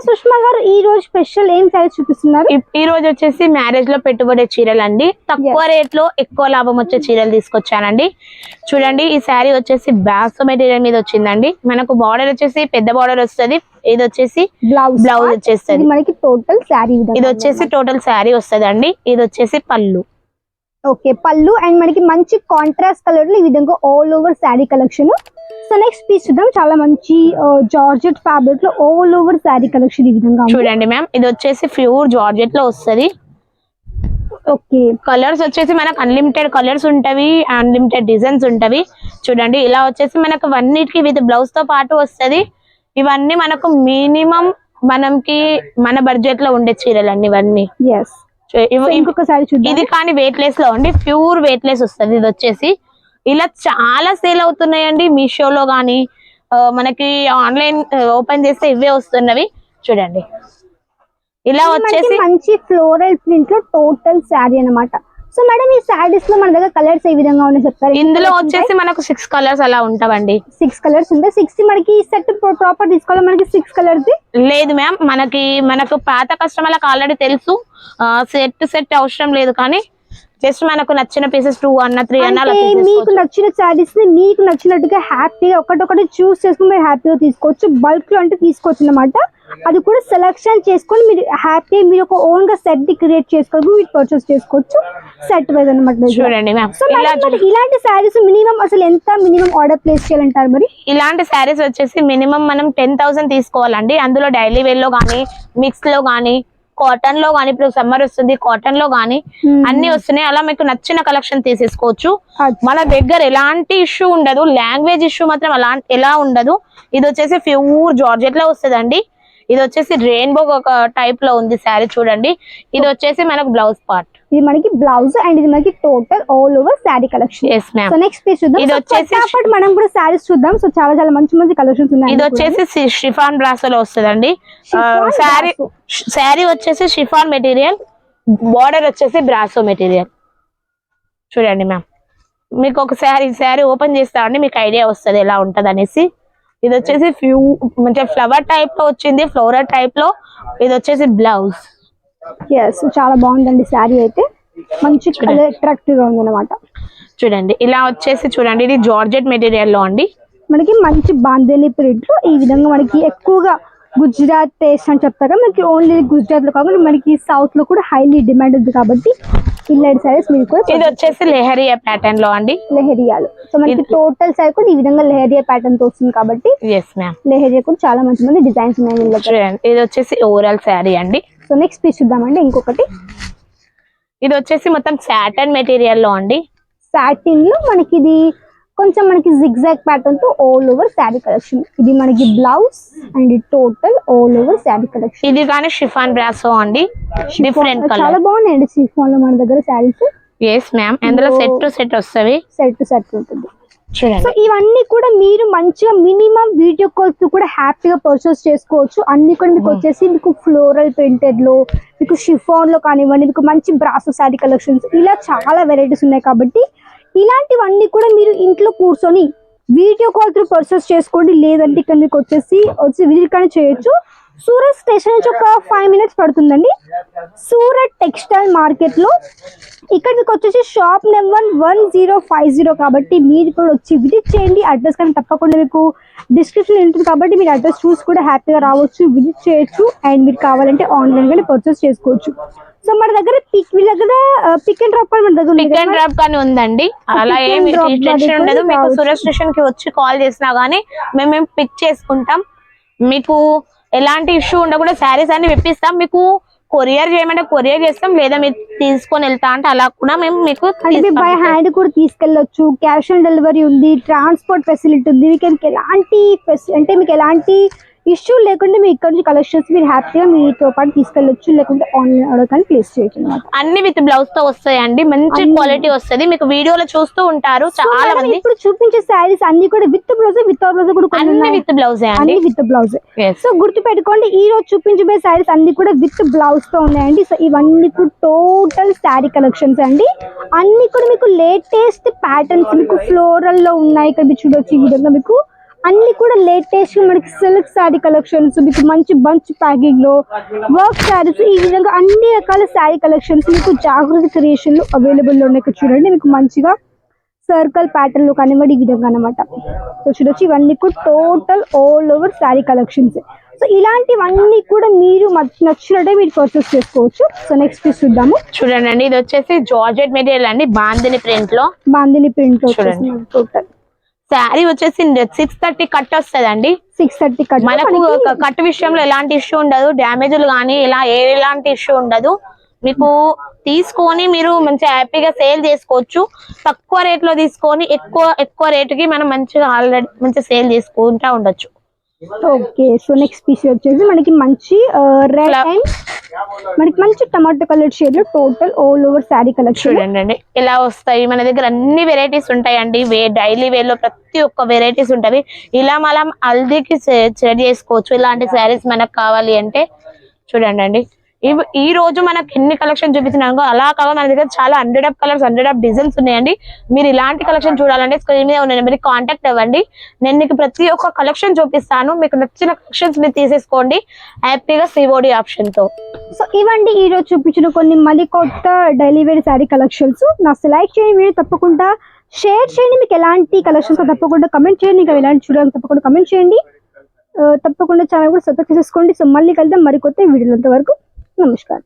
సుష్మా గారు ఈ రోజు స్పెషల్ ఏం సారీస్ చూపిస్తున్నారు? ఈ రోజు వచ్చేసి మ్యారేజ్ లో పెట్టుబడి చీరలు అండి. తక్కువ రేట్ లో ఎక్కువ లాభం వచ్చే చీరలు తీసుకొచ్చానండి. చూడండి, ఈ శారీ వచ్చేసి బ్రాసో మెటీరియల్ మీద వచ్చిందండి. మనకు బార్డర్ వచ్చేసి పెద్ద బార్డర్ వస్తుంది. ఇది వచ్చేసి బ్లౌజ్ వచ్చేస్తుంది మనకి టోటల్ శారీ. ఇది వచ్చేసి టోటల్ శారీ వస్తుంది అండి. ఇది వచ్చేసి పళ్ళు. ఓకే, పళ్ళు అండ్ మనకి మంచి కాంట్రాస్ట్ కలర్ లో ఈ విధంగా all over sari collection. So next piece చూద్దాం. చాలా మంచి జార్జెట్ ఫ్యాబ్రిక్ లో ఆల్ ఓవర్ శారీ కలెక్షన్ ఈ విధంగా చూడండి మ్యామ్. ఇది వచ్చేసి ప్యూర్ జార్జెట్ లో వస్తుంది. ఓకే, కలర్స్ వచ్చేసి మనకు అన్లిమిటెడ్ కలర్స్ ఉంటవి, అన్లిమిటెడ్ డిజైన్స్ ఉంటవి. చూడండి, ఇలా వచ్చేసి మనకు అన్నిటికీ విత్ బ్లౌజ్ తో పాటు వస్తుంది. ఇవన్నీ మనకు మినిమం మనకి మన బడ్జెట్ లో ఉండే చీరలు అండి ఇవన్నీ. ఇంకొకసారి ఇది కానీ వెయిట్ లెస్ లో అండి, ప్యూర్ వెయిట్ లెస్ వస్తుంది. ఇది వచ్చేసి ఇలా చాలా సేల్ అవుతున్నాయండి మీషోలో గానీ, మనకి ఆన్లైన్ ఓపెన్ చేస్తే ఇవే వస్తున్నవి. చూడండి, ఇలా వచ్చేసి మంచి ఫ్లోరల్ ప్రింట్ లో టోటల్ శారీ అన్నమాట. సో మేడం, ఈ శారీస్ లో మన దగ్గర కలర్స్ ఏ విధంగా ఉన్నాయి చెప్తారు? ఇందులో వచ్చేసి మనకు 6 కలర్స్ అలా ఉంటావండి. 6 కలర్స్ ఉంటాయి. 6 మనకి సెట్ ప్రాపర్ తీసుకోవాలి. మనకి 6 కలర్స్ లేదు మ్యామ్, మనకు పాత కస్టమర్లకు ఆల్రెడీ తెలుసు. సెట్ అవసరం లేదు, కానీ జస్ట్ మనకు నచ్చిన పీసెస్ 2 అన్న 3 అన్న మీకు నచ్చిన శారీస్ ని మీకు నచ్చినట్టుగా హ్యాపీగా ఒకటి చూస్ చేసుకుని మీరు హ్యాపీగా తీసుకోవచ్చు. బల్క్ లో అంటే తీసుకోవచ్చు అన్నమాట. అది కూడా సెలెక్షన్ చేసుకొని మీరు హ్యాపీ మీరు ఒక ఓన్ గా సెట్ ని క్రియేట్ చేసుకోవచ్చు, మీరు పర్చేస్ చేసుకోవచ్చు సెట్ వైజ్ అన్నమాట. చూడండి మ్యామ్, ఇలాంటి శారీస్ మినిమం అసలు ఎంత మినిమం ఆర్డర్ ప్లేస్ చేయాలంటారు? మరి ఇలాంటి శారీస్ వచ్చేసి మినిమం మనం 10,000 తీసుకోవాలండి. అందులో డైలీ వేర్ లో గానీ, మిక్స్ లో గానీ, కాటన్ లో గానీ, ఇప్పుడు సమ్మర్ వస్తుంది కాటన్ లో గానీ అన్ని వస్తున్నాయి. అలా మీకు నచ్చిన కలెక్షన్ తీసేసుకోవచ్చు. మన దగ్గర ఎలాంటి ఇష్యూ ఉండదు, లాంగ్వేజ్ ఇష్యూ మాత్రం ఎలా ఉండదు. ఇది వచ్చేసి ప్యూర్ జార్జెట్ లో వస్తుందండి. ఇది వచ్చేసి రెయిన్బో ఒక టైప్ లో ఉంది శారీ. చూడండి, ఇది వచ్చేసి మనకు బ్లౌజ్ పార్ట్. ఇది మనకి బ్లౌజ్ అండ్ ఇది మనకి total all over sari collection. So next piece చూద్దాం. ఇది వచ్చేసి మనం కూడా శారీస్ చూద్దాం. సో చాలా మంచి కలెక్షన్స్ ఉన్నాయి. ఇది వచ్చేసి షిఫాన్ బ్రాసో లో వస్తుందండి. శారీ వచ్చేసి షిఫాన్ మెటీరియల్, బార్డర్ వచ్చేసి బ్రాసో మెటీరియల్. చూడండి మ్యామ్, మీకు ఒక శారీ ఓపెన్ చేస్తా అండి, మీకు ఐడియా వస్తుంది ఎలా ఉంటది అనేసి. ఇది వచ్చేసి మంచి ఫ్లవర్ టైప్ లో వచ్చింది, ఫ్లోరల్ టైప్ లో. ఇది వచ్చేసి బ్లౌజ్. చాలా బాగుందండి శారీ అయితే, మంచి కలర్ అట్రాక్టివ్ గా ఉంది అనమాట. చూడండి, ఇలా వచ్చేసి చూడండి, ఇది జార్జెట్ మెటీరియల్ లో అండి. మనకి మంచి బాందేని ప్రింట్ లో ఈ విధంగా మనకి ఎక్కువగా గుజరాత్ టేస్ట్ అని చెప్తారు. మనకి ఓన్లీ గుజరాత్ లో కాకుండా మనకి సౌత్ లో కూడా హైలీ డిమాండ్ ఉంది కాబట్టి ఇలాంటి సారీస్ మీరు కూడా. ఇది వచ్చేసి లెహరియా ప్యాటర్న్ లో అండి, లెహరియాలు. సో మనకి టోటల్ సారీ కూడా ఈ విధంగా లెహరియా ప్యాటర్న్ తో వస్తుంది కాబట్టి లెహరియా కూడా చాలా మంచి డిజైన్స్ ఉన్నాయి. ఇది వచ్చేసి ఓవరాల్ శారీ అండి. సో నెక్స్ట్ పీస్ చూద్దామండి. ఇంకొకటి, ఇది వచ్చేసి మొత్తం సాటిన్ మెటీరియల్ లో అండి. సాటిన్ లో మనకి ఇది కొంచెం మనకి జిగ్జాగ్ ప్యాటర్న్ తో ఆల్ ఓవర్ శారీ కలెక్షన్. ఇది మనకి blouse and total all over sari collection. ఇది కానీ షిఫాన్ బ్రాసో అండి, డిఫరెంట్ కలర్. చాలా బాగున్నాయండి షిఫాన్ లో మన దగ్గర శారీస్. yes ma'am, అందులో సెట్ టు సెట్ వస్తవి, సెట్ టు సెట్ ఉంటుంది. చూడండి, సో ఇవన్నీ కూడా మీరు మంచిగా మినిమం వీడియో కాల్స్ కూడా హ్యాపీగా పర్చేస్ చేసుకోవచ్చు. అన్ని కూడా మీకు వచ్చేసి మీకు ఫ్లోరల్ ప్రింటెడ్ లో, మీకు షిఫాన్ లో కానివ్వండి, మీకు మంచి బ్రాసో శారీ కలెక్షన్స్, ఇలా చాలా వెరైటీస్ ఉన్నాయి కాబట్టి ఇలాంటివన్నీ కూడా మీరు ఇంట్లో కూర్చొని వీడియో కాల్ త్రూ పర్చేస్ చేసుకోండి. లేదంటే ఇక్కడ మీకు వచ్చి విజిట్ కానీ చేయొచ్చు. సూరత్ స్టేషన్ నుంచి ఒక 5 minutes పడుతుందండి. సూరత్ టెక్స్టైల్ మార్కెట్ లో ఇక్కడ మీకు వచ్చేసి షాప్ నెంబర్ 1050 కాబట్టి మీరు కూడా వచ్చి విజిట్ చేయండి. అడ్రస్ కానీ తప్పకుండా మీకు డిస్క్రిప్షన్ ఉంటుంది కాబట్టి మీరు అడ్రస్ చూసి కూడా హ్యాపీగా రావచ్చు, విజిట్ చేయొచ్చు. అండ్ మీరు కావాలంటే ఆన్లైన్ గానే పర్చేస్ చేసుకోవచ్చు. సో మన దగ్గర పిక్ అండ్ డ్రాప్ మన దగ్గర పిక్ అండ్ డ్రాప్ కానీ ఉందండి. అలా ఏమి టెన్షన్ ఉండదు. మీకు సూరత్ స్టేషన్ కి వచ్చి కాల్ చేసినా గానీ మేము పిక్ చేసుకుంటాం. మీకు ఎలాంటి ఇష్యూ ఉండకుండా శారీస్ అన్ని విప్పిస్తాం. మీకు కొరియర్ చేయమంటే కొరియర్ చేస్తాం, లేదా మీరు తీసుకొని వెళ్తా అంటే అలా కూడా మేము మీకు బై హ్యాండ్ కూడా తీసుకెళ్ళొచ్చు. క్యాష్ ఆన్ డెలివరీ ఉంది, ట్రాన్స్పోర్ట్ ఫెసిలిటీ ఉంది. మీకు ఎలాంటి ఇష్యూ లేకుండా మీ ఇక్కడ నుంచి కలెక్షన్స్ మీరు హ్యాపీగా మీతో పాటు తీసుకెళ్ళొచ్చు. లేకుంటే ఆన్లైన్ ఆర్డర్ కానీ ప్లేస్ చేయొచ్చు అన్నమాట. అన్ని విత్ బ్లౌజ్ తో వస్తాయండి, మంచి క్వాలిటీ వస్తుంది. మీకు వీడియోలో చూస్తూ ఉంటారు చాలా మంది. ఇప్పుడు చూపించే శారీస్ అన్ని కూడా విత్ బ్లౌజ్, వితౌట్ బ్లౌజ్ కూడా అన్ని విత్ బ్లౌజ్, అన్ని విత్ బ్లౌజ్. సో గుర్తు పెట్టుకోండి, ఈ రోజు చూపించే శారీస్ అన్ని కూడా విత్ బ్లౌజ్ తో ఉన్నాయండి. సో ఇవన్నీ కూడా టోటల్ శారీ కలెక్షన్స్ అండి. అన్ని కూడా మీకు లేటెస్ట్ ప్యాటర్న్స్ మీకు ఫ్లోరల్ లో ఉన్నాయి. ఇక్కడ మీరు చూడొచ్చు. ఈ విధంగా మీకు అన్ని కూడా లేటెస్ట్ మనకి సిల్క్ శారీ కలెక్షన్స్, మీకు మంచి బంచ్ ప్యాకింగ్ లో వర్క్ శారీస్, ఈ విధంగా అన్ని రకాల శారీ కలెక్షన్స్ మీకు జాగృతి క్రియేషన్ లో అవైలబుల్ లో ఉన్నాయి. ఇక్కడ చూడండి మీకు మంచిగా సర్కిల్ ప్యాటర్న్ లో కానివ్వండి ఈ విధంగా అనమాట. సో చూడొచ్చు ఇవన్నీ కూడా total all over sari collections. So ఇలాంటివన్నీ కూడా మీరు నచ్చినట్టే మీరు పర్చేస్ చేసుకోవచ్చు. సో నెక్స్ట్ పీస్ చూద్దాము. చూడండి ఇది వచ్చేసి జార్జెట్ మెటీరియల్ అండి, బాందిని ప్రింట్ లో. బాందిని ప్రింట్ లో చూడండి. టోటల్ శారీ వచ్చేసి 630 కట్ వస్తుందండి. 630 కట్. మనకు కట్ విషయంలో ఎలాంటి ఇష్యూ ఉండదు, డ్యామేజ్లు కానీ ఎలాంటి ఇష్యూ ఉండదు. మీకు తీసుకొని మీరు మంచిగా హ్యాపీగా సేల్ చేసుకోవచ్చు. తక్కువ రేట్ లో తీసుకొని ఎక్కువ రేటుకి మనం మంచిగా ఆల్రెడీ మంచిగా సేల్ చేసుకుంటా ఉండొచ్చు. ఓకే. సో నెక్స్ట్ పీస్ వచ్చేసి మనకి మంచి రెడ్ అండ్ మనకి మంచి టమాటో కలర్ షేడ్ లో total all over sari collection. చూడండి ఇలా వస్తాయి మన దగ్గర అన్ని వెరైటీస్ ఉంటాయండి. డైలీ వేర్ లో ప్రతి ఒక్క వెరైటీస్ ఉంటది. ఇలా మనం హల్దీకి సెట్ చేసుకోవచ్చు. ఇలాంటి శారీస్ మనకు కావాలి అంటే చూడండి ఈ రోజు మనకు ఎన్ని కలెక్షన్ చూపించినాకో అలా కావాలి మన దగ్గర చాలా 100 ఆఫ్ కలర్స్ 100 ఆఫ్ డిజైన్స్ ఉన్నాయండి. మీరు ఇలాంటి కలెక్షన్ చూడాలంటే స్క్రీన్ మీద ఉన్న నెంబర్కి కాంటాక్ట్ అవ్వండి. నేను మీకు ప్రతి ఒక్క కలెక్షన్ చూపిస్తాను. మీకు నచ్చిన కలెక్షన్స్ మీరు తీసేసుకోండి హ్యాపీగా సిఓడి ఆప్షన్ తో. సో ఇవండి ఈ రోజు చూపించిన కొన్ని మళ్ళీ కొత్త డైలీ వేర్ శారీ కలెక్షన్స్. నా లైక్ చేయండి, వీడియో తప్పకుండా షేర్ చేయండి. మీకు ఎలాంటి కలెక్షన్స్ తప్పకుండా కమెంట్ చేయండి. ఇంకా ఎలాంటి చూడాలని తప్పకుండా కమెంట్ చేయండి. తప్పకుండా ఛానల్ కూడా సబ్స్క్రైబ్ చేసుకోండి. సో మళ్ళీ కలుద్దాం మరికొత్త వీడియోలంత వరకు. నమస్కారం.